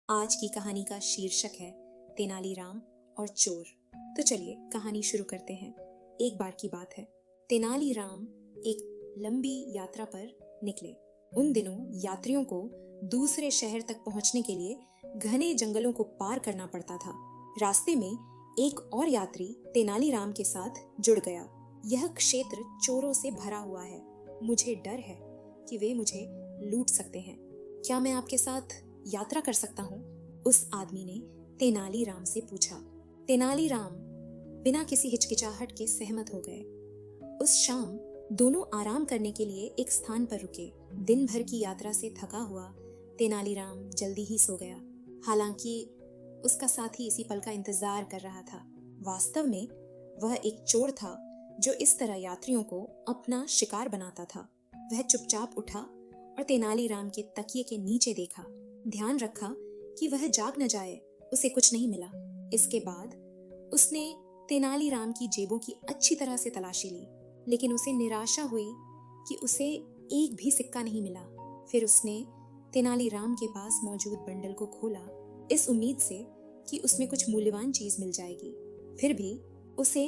आज की कहानी का शीर्षक है तेनालीराम और चोर। तो चलिए कहानी शुरू करते हैं। एक बार की बात है, तेनालीराम एक लंबी यात्रा पर निकले। उन दिनों यात्रियों को दूसरे शहर तक पहुंचने के लिए घने जंगलों को पार करना पड़ता था। रास्ते में एक और यात्री तेनालीराम के साथ जुड़ गया। यह क्षेत्र चोरों से भरा हुआ है। मुझे डर है कि वे मुझे लूट सकते हैं। क्या मैं आपके साथ यात्रा कर सकता हूँ? उस आदमी ने तेनालीराम से पूछा। तेनालीराम बिना किसी हिचकिचाहट के सहमत हो गए। उस शाम दोनों आराम करने के लिए एक स्थान पर रुके। दिन भर की यात्रा से थका हुआ तेनालीराम जल्दी ही सो गया। हालांकि उसका साथी इसी पल का इंतजार कर रहा था। वास्तव में वह एक चोर था जो इस तरह यात्रियों को अपना शिकार बनाता था। वह चुपचाप उठा और तेनालीराम के तकिए के नीचे देखा। ध्यान रखा कि वह जाग न जाए। उसे कुछ नहीं मिला। इसके बाद उसने तेनालीराम की जेबों की अच्छी तरह से तलाशी ली, लेकिन उसे निराशा हुई कि उसे एक भी सिक्का नहीं मिला। फिर उसने तेनालीराम के पास मौजूद बंडल को खोला, इस उम्मीद से कि उसमें कुछ मूल्यवान चीज मिल जाएगी। फिर भी उसे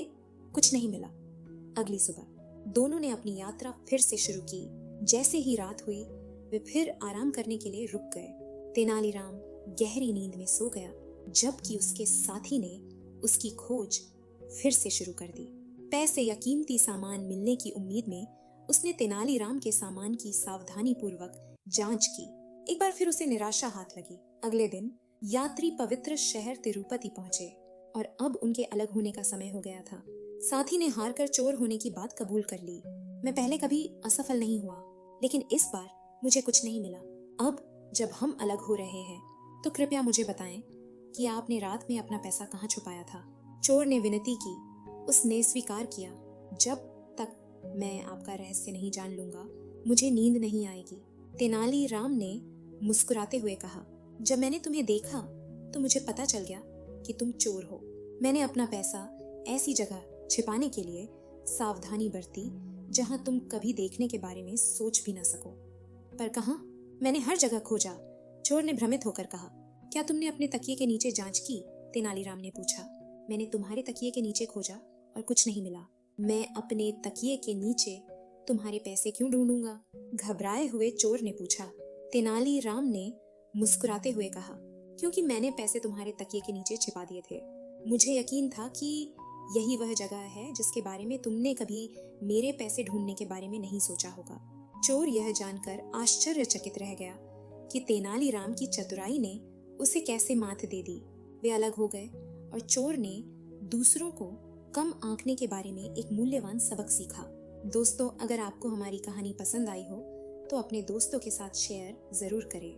कुछ नहीं मिला। अगली सुबह दोनों ने अपनी यात्रा फिर से शुरू की। जैसे ही रात हुई वे फिर आराम करने के लिए रुक गए। तेनालीराम गहरी नींद में सो गया, जबकि उसके साथी ने उसकी खोज फिर से शुरू कर दी। पैसे या कीमती सामान मिलने की उम्मीद में उसने तेनालीराम के सामान की सावधानी पूर्वक जांच की। एक बार फिर उसे निराशा हाथ लगी। अगले दिन यात्री पवित्र शहर तिरुपति पहुंचे और अब उनके अलग होने का समय हो गया था। साथी ने हार कर चोर होने की बात कबूल कर ली। मैं पहले कभी असफल नहीं हुआ, लेकिन इस बार मुझे कुछ नहीं मिला। अब जब हम अलग हो रहे हैं तो कृपया मुझे बताएं कि आपने रात में अपना पैसा कहाँ छुपाया था। चोर ने विनती की। उसने स्वीकार किया, जब तक मैं आपका रहस्य नहीं जान लूंगा मुझे नींद नहीं आएगी। तेनालीराम ने मुस्कुराते हुए कहा, जब मैंने तुम्हें देखा तो मुझे पता चल गया कि तुम चोर हो। मैंने अपना पैसा ऐसी जगह छिपाने के लिए सावधानी बरती जहां तुम कभी देखने के बारे में सोच भी न सको। पर कहाँ? मैंने हर जगह खोजा, चोर ने भ्रमित होकर कहा। क्या तुमने अपने तकिए के नीचे जांच की? तेनालीराम ने पूछा। मैंने तुम्हारे तकिए के नीचे खोजा और कुछ नहीं मिला। मैं अपने तकिए के नीचे तुम्हारे पैसे क्यों ढूंढूंगा? घबराए हुए चोर ने पूछा। तेनालीराम ने मुस्कुराते हुए कहा, क्योंकि मैंने पैसे तुम्हारे तकिए के नीचे छिपा दिए थे। मुझे यकीन था कि यही वह जगह है जिसके बारे में तुमने कभी मेरे पैसे ढूंढने के बारे में नहीं सोचा होगा। चोर यह जानकर आश्चर्यचकित रह गया कि तेनालीराम की चतुराई ने उसे कैसे मात दे दी। वे अलग हो गए और चोर ने दूसरों को कम आंकने के बारे में एक मूल्यवान सबक सीखा। दोस्तों, अगर आपको हमारी कहानी पसंद आई हो तो अपने दोस्तों के साथ शेयर जरूर करें।